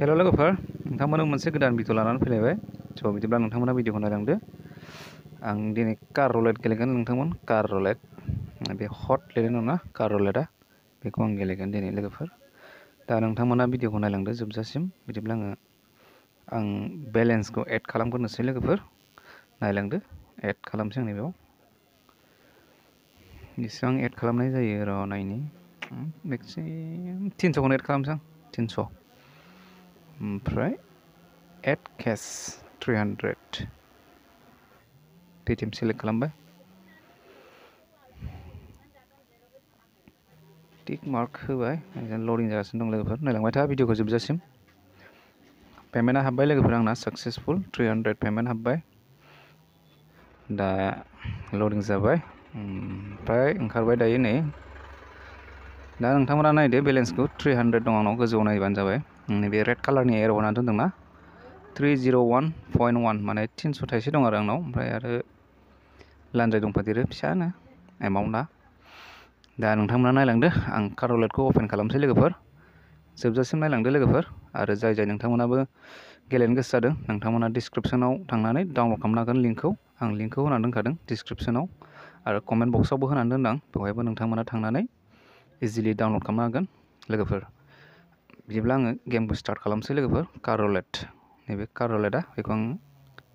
हेल' लोगोफोर, नोंथांमोननो मोनसे गोदान भिडिअ लानानै फैलायबाय। स' बिदिब्ला नोंथांमोना भिडिअखौ नायलांदो। आं दिनै कार रुलेट गेलेगोन नोंथांमोन। कार रुलेट, बे हट लिरनाय नङा कार रुलेटआ, बेखौ आं गेलेगोन दिनै लोगोफोर। दा नोंथांमोना भिडिअखौ नायलांदो जोबजासिम। बिदिब्ला आं बेलेन्सखौ एड खालामग्रोनोसै लोगोफोर। नायलांदो, एड खालामसै आं नैबेयाव। बेसेबां एड खालामनाय जायो र' नायनि। मेक्सिमाम 300खौनो एड खालामसै आं, 300। ओमफ्राय एड केस 300 पेटिएम सेलेक्ट खालामबाय। टिक मार्क होबाय। लडिं जागासिनो दं लोगोफोर, नायलांबाय था भिडिअखौ जोबजासिम। पेमेन्टआ हाबबाय लोगोफोर, आंना साक्सेसफुल 300 पेमेन्ट हाबबाय। दा लडिं जाबाय, ओमफ्राय ओंखारबाय दायो नै। दा नोंथांमोना नायदो बेलेन्सखौ 300 दं आंनाव, गोजौआव नायबानो जाबाय। नैबे रेड कालारनि एर'आव होना दोनदोंना 301.1, माने 300 थाइसे दं आरो आंनाव। ओमफ्राय आरो लान्जाय दंफादेरो फिसानो एमाउन्टआ। दा नोंथांमोना नायलांदो, आं कार रुलेटखौ अपेन खालामसै लोगोफोर। जोबजासिम नायलांदो लोगोफोर। आरो जाय नोंथांमोनाबो गेलेनो गोसो जादों, नोंथांमोना डिसक्रिपसनाव थांनानै डाउनलड खालामनो हागोन लिंकखौ। आं लिंकखौ होनानै दोनखादों डिसक्रिपसनाव, आरो कमेन्ट बक्सआवबो होनानै दोनदों। बेवहायबो नोंथांमोना थांनानै इजिलि डाउनलड खालामनो हागोन लोगोफोर। बिदिब्ला आङो गेमखौ स्टार्ट खालामसै लोगोफोर। कार रुलेट, नैबे कार रुलेटआ, बेखौ आं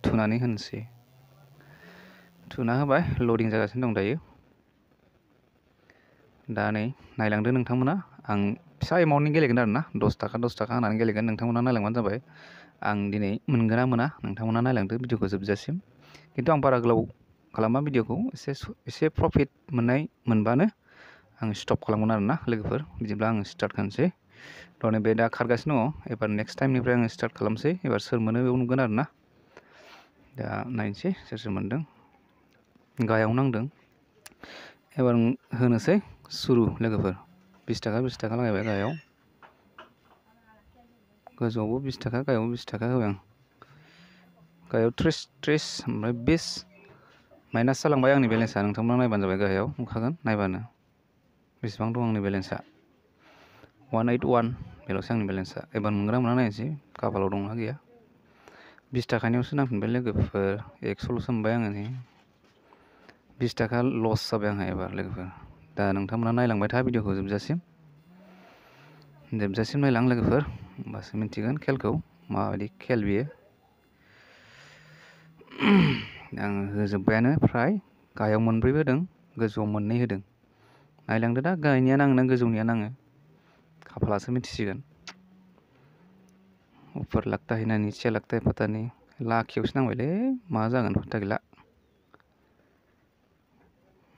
थुनानै होनोसै। थुना होबाय, लडिं जागासिनो दं दायो। दा नै नायलांदो नोंथांमोना, आं फिसा एमाउन्टनि गेलेगोन आरो ना, 10 थाखा 10 थाखा होनानै गेलेगोन। नोंथांमोना नायलांबानो जाबाय आं दिनै मोनगोन ना मोना। नोंथांमोना नायलांदो भिडिअखौ जोबजासिम। खिन्थु आं बारा गोलाव खालामा भिडिअखौ, एसे प्रफिट मोनबानो आं स्टप खालामगोन आरो ना लोगोफोर। बिदिब्ला आङो स्टार्ट खालामसै। थ' नैबे दा खारगासिनो दङ। एबार नेक्स्ट टाइमनिफ्राय आङो स्टार्ट खालामसै। एबार सोर मोनो बेयाव नुगोन आरो ना। दा नायनोसै सोर मोनदों। गाहायाव नांदों। एबार होनोसै सुरु लोगोफोर। 20 थाखा 20 थाखा लागायबाय गाहायाव। गोजौआवबो 20 थाखा, गाहायावबो 20 थाखा होबाय आं। गाहायाव 30, ओमफ्राय 20 माइनास जालांबाय आंनि बेलेन्सआ। नोंथांमोना नायबानो जाबाय, गाहायाव नुखागोन नायबानो बेसेबां दं आंनि बेलेन्सआ। 181, बेल'सो आंनि बेलेन्सआ। एबार मोनगोन ना मोना नायनोसै, खाफालाव दंना गैया। 20 थाखानियावसो नांफिनबाय लोगोफोर, 100ल'सो मोनबाय आङो नै। 20 थाखा लस जाबाय आंहा एबार लोगोफोर। दा नोंथांमोना नायलांबाय था भिडिअखौ जोबजासिम नायलां लोगोफोर, होमबासो मिन्थिगोन खेलखौ, माबायदि खेल बियो। आङो होजोब्बायानो फ्राय। गाहायाव 4 होदों, गोजौआव 2 होदों। नायलांदो दा, गाहायनिया नाङो ना गोजौनिया नाङो, खाफालासो मिथिसिगोन। ऊपर लगता है ना नीचे लगता है पता नहीं। लाखियावसो नांबायलै, मा जागोन फात्ता गैला।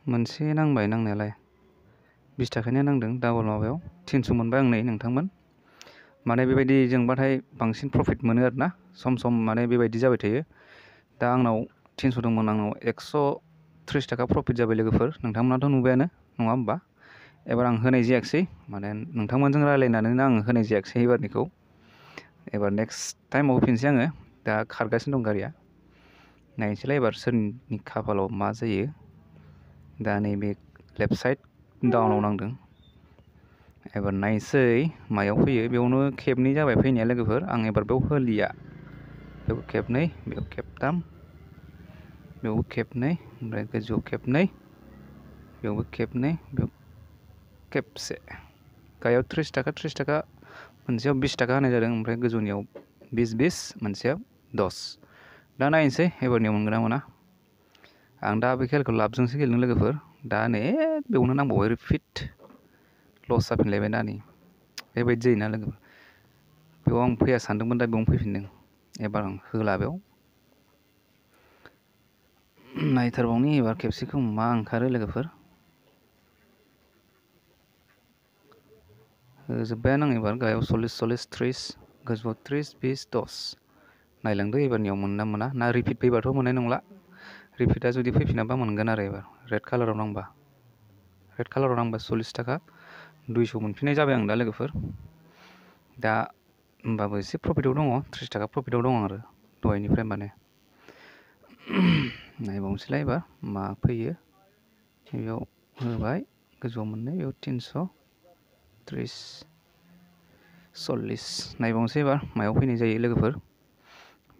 मोनसे नांबाय नांनायालाय, 20 थाखानिया नांदों डाबल माबायाव। 300 मोनबाय आं नै नोंथांमोन। माने बेबायदि जोंबाथाय बांसिन प्रफिट मोनो आरो ना। सम माने बेबायदि जाबाय थायो। दा आंनाव 300 दंमोन, आंनाव 130 थाखा प्रफिट जाबाय लोगोफोर। नोंथांमोनाथ' नुबायानो नङा होमबा। एबार आं होनाय जायाखिसै, माने नोंथांमोनजों रायलायनानैनो आं होनाय जायाखिसै एबारनिखौ। एबार नेक्स्ट टाइमाव होफिनसै आङो। दा खारगासिनो दं गारिया। नायनोसैलाय एबार सोरनि खाफालाव मा जायो। दा नैबे लेफ्ट साइड डाउनाव नांदों। एबार नायसै मायाव फैयो। बेयावनो खेबनै जाबाय फैनाया लोगोफोर। आं एबार बेयाव होलिया। बेयाव खेबनै, बेयाव खेबथाम, बेयावबो खेबनै, ओमफ्राय गोजौआव खेबनै, बेयावबो खेबनै, बेयाव खेबसे। गाहायाव 30 थाखा 30 थाखा, मोनसेयाव 20 थाखा होनाय जादों। ओमफ्राय गोजौनियाव 20 मोनसेयाव 10। दा नायनोसै एबारनियाव मोनगोन ना मोना। आं दा बे खेलखौ लाबजोंसो गेलेदों लोगोफोर। दा नै बेयावनो नांबावबाय रिपिट। लस जाफिनलायबाय ना नै। बेबायदि जायोना लोगोफोर। बेयाव आं फैया सानदोंमोन, दा बेयावनो फैफिनदों। एबार आं होला बेयाव। नायथारबावनि एबार खेबसेखौ मा ओंखारो लोगोफोर। होजोब्बायानो आं एबार। गाहायाव 40, 30, गोजौआव 30, 20, 10। नायलांदो एबारनियाव मोनो ना मोना। ना रिपिट फैबाथ' मोननाय नंला। रिपिटआ जुदि फैफिनाबा मोनगोन आरो एबार। रेड कालाराव नांबा 40 थाखा 200 मोनफिननाय जाबाय आं दा लोगोफोर। दा होमबाबो एसे प्रफिटआव दङ, 30 थाखा प्रफिटआव दङ आरो दहायनिफ्राय माने। नायबावनोसैलाय एबार मा फैयो। बेयाव होबाय, गोजौआव 2, बेयाव 300, 30, 40 नायबावनोसै एबार मायाव फैनाय जायो लोगोफोर।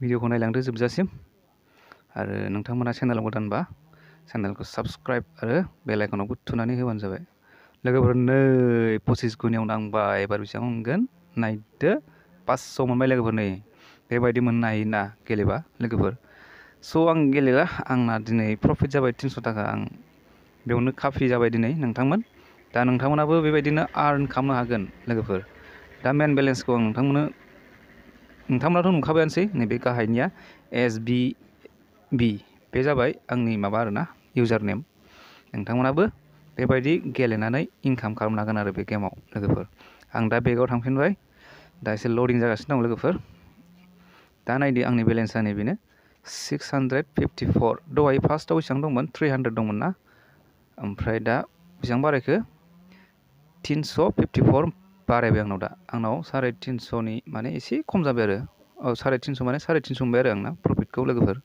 भिडिअखौ नायलांदो जोबजासिम आरो नोंथांमोना चेनेलाव गोदानबा चेनेलखौ साबस्क्राइब आरो बेल आइकनावबो थुनानै होबानो जाबाय। लोगोफोर नै 25 गुनियाव नांबाय, एबार बेसेबां मोनगोन नायदो। 500 मोनबाय लोगोफोर। नै बेबायदि मोननो हायोना गेलेबा लोगोफोर। स' आं गेलेला, आंना दिनै प्रफिट जाबाय 300 थाखा। आं बेयावनो काफि जाबाय दिनै नोंथांमोन। दा नोंथांमोनाबो बेबायदिनो आर्न खालामनो हागोन लोगोफोर। दा मेन बेलेन्सखौ आं नोंथांमोनाथ' नुखाबायानोसै, नैबे गाहायनिया SBB बे जाबाय आंनि माबा आरोना इउजार नेम। नोंथांमोनाबो बेबायदि गेलेनानै इनकाम खालामनो हागोन आरो बे गेमाव लोगोफोर। आं दा बेगाव थांफिनबाय, दा एसे लडिं जागासिनो दं लोगोफोर। दा नायदो आंनि बेलेन्सा नैबेनो 654। दहाय फार्स्टआव बेसेबां दंमोन? 300 दंमोन ना, ओमफ्राय दा बेसेबां बारायखो? 354 बारायबाय आंनाव। दा आंनाव 350नि माने एसे खम जाबाय आरो। 350 माने 350 मोनबाय आरो आंना प्रफिटखौ लोगोफोर।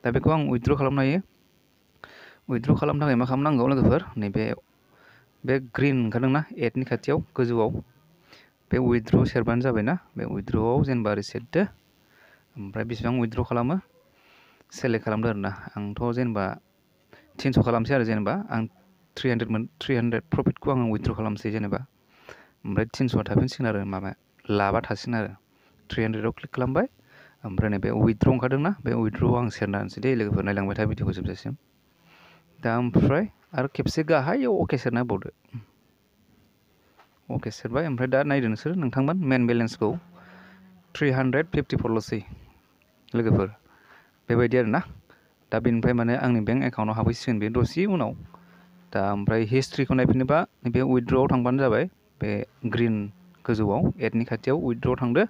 दा बेखौ आं उइथड्र खालामनो हायो। उइथड्र खालामनो थाखाय मा खालामनांगौ लोगोफोर? नैबे ग्रिन ओंखारदोंना एडनि खाथियाव गोजौआव, बे उइथड्र सेरबानो जाबायना। बे उइथड्रआव जेनेबा ओरै सेरदो, ओमफ्राय बेसेबां उइथड्र खालामो सेलेक्ट खालामदो आरोना। आंथ' जेनेबा 300 खालामसै आरो, जेनेबा आं 300 प्रफिटखौ आङो उइथड्र खालामसै जेनेबा। ओमफ्राय 300 थाफिनसिगोन आरो माबा लाबा थासिगोन आरो। 300आव क्लिक खालामबाय, ओमफ्राय नैबे उइथड्र ओंखारदोंना, बे उइथड्रआव आं सेरना होनोसै दे लोगोफोर। नायलांबाय था भिडिअखौ जोबजासिम। दा ओमफ्राय आरो खेबसे गाहायाव अके सेरना होबावदो। अके सेरबाय, ओमफ्राय दा नायदो नोंसोर नोंथांमोन मेन बेलेन्सखौ 354ल'सै लोगोफोर। बेबायदि आरोना। दा बेनिफ्राय माने आंनि बेंक एकाउन्टआव हाबहैसिगोन बे दसे उनाव। दा ओमफ्राय हिस्ट्रिखौ नायफिनोबा बे उइथड्रआव थांबानो जाबाय, बे ग्रिन गोजौआव एडनि खाथियाव उइथड्रआव थांदो,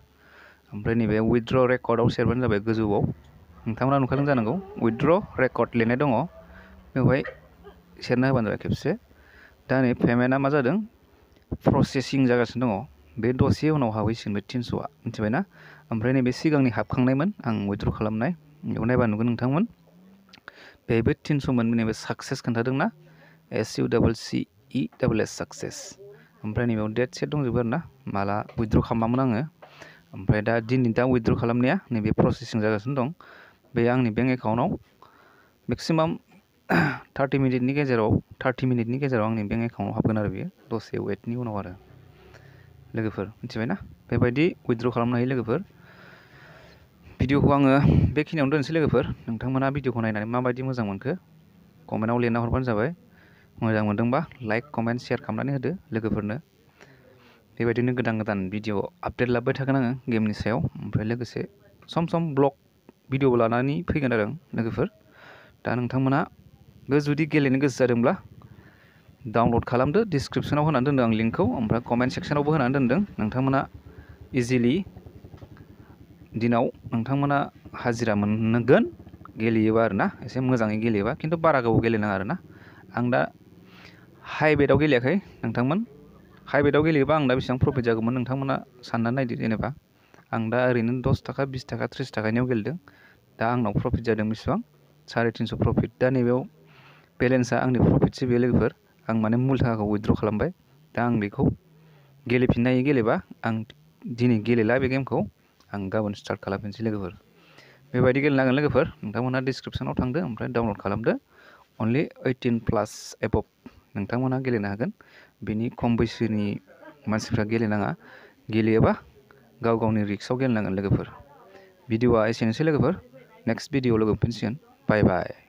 ओमफ्राय नैबे उइथड्र रेकर्डआव सेरबानो जाबाय गोजौआव। नोंथांमोना नुखादों जानांगौ, उइथड्र रेकर्ड लिरनाय दङ, बेवहाय सेरना होबानो जाबाय खेबसे। दा नै पेमेन्टआ मा जादों? प्रसेसिं जागासिनो दङ। बे दसे उनाव हाबहैसिगोन बे 300आ, मिथिबायना? ओमफ्राय नैबे सिगांनि हाबखांनायमोन आं उइथड्र खालामनाय, बेयाव नायबा नुगोन नोंथांमोन। बेबो 300 मोन, नैबे साक्सेस खोन्थादोंना, SUCCESS साक्सेस। ओमफ्राय नैबेयाव डेट सेट दंजोबो आरोना, माला उइथड्र खालामामोन आङो। ओमफ्राय दा दिनै उइथड्र खालामनाया नैबे प्रसेसिं जागासिनो दं। बे आंनि बेंक एकाउन्टआव मेक्सिमाम 30 मिनिटनि गेजेराव आंनि बेंक एकाउन्टआव हाबगोन आरो बेयो, दसे वेटनि उनाव आरो लोगोफोर, मिथिबायना? बेबायदि उइथड्र खालामनो हायो लोगोफोर। भिडिअखौ आङो बेखिनियावनो दोनसै लोगोफोर। नोंथांमोना भिडिअखौ नायनानै माबायदि मोजां मोनखो कमेन्टआव लिरना हरबानो जाबाय। मोजां मोनदोंबा लाइक कमेन्ट शेयार खालामनानै होदो लोगोफोरनो। बेबायदिनो गोदान गोदान भिडिअ आपडेट लाबोबाय थागोन आङो गेमनि सायाव। ओमफ्राय लोगोसे सम सम ब्लग भिडिअ लानानै फैगोन आरो लोगोफोर। दा नोंथांमोनाबो जुदि गेलेनो गोसो जादोंब्ला डाउनलड खालामदो, डिसक्रिपसनाव होनानै दोनदों आं लिंकखौ, ओमफ्राय कमेन्ट सेक्सनावबो होनानै दोनदों। नोंथांमोना इजिलि दिनाव नोंथांमोना हाजिरा मोनगोन गेलेयोबा आरोना, एसे मोजाङै गेलेयोबा। खिन्थु बारा गोबाव गेलेनाङा आरोना। आं दा हाइ बेटआव गेलेयाखै नोंथांमोन। हाइ बेटआव गेलेयोबा आं दा बेसेबां प्रफिट जागौमोन नोंथांमोना साननानै नायदो। जेनेबा आं दा ओरैनो 10 थाखा 20 थाखा 30 थाखानियाव गेलेदों। दा आंनाव प्रफिट जादों बेसेबां? 350 प्रफिट। दा नैबेयाव बेलेन्सआ आंनि प्रफिटसो बे लोगोफोर। आं माने मुल थाखाखौ उइथड्र खालामबाय। दा आं बेखौ गेलेफिननो हायो गेलेबा। आं दिनै गेलेला बे गेमखौ, आं गाबोन स्टार्ट खालामफिनसै लोगोफोर। बेबायदि गेलेनांगोन लोगोफोर। नोंथांमोना डिसक्रिपसनाव थांदो, ओमफ्राय डाउनलड खालामदो। अनलि 18+ एबभ नोंथांमोना गेलेनो हागोन। बेनि खम बैसोनि मानसिफ्रा गेलेनाङा। गेलेयोबा गाव गावनि रिक्सआव गेलेनांगोन लोगोफोर। भिडिअआ एसेनोसै लोगोफोर। नेक्स्ट भिडिअ लोगो मोनफिनसिगोन। बाय बाय।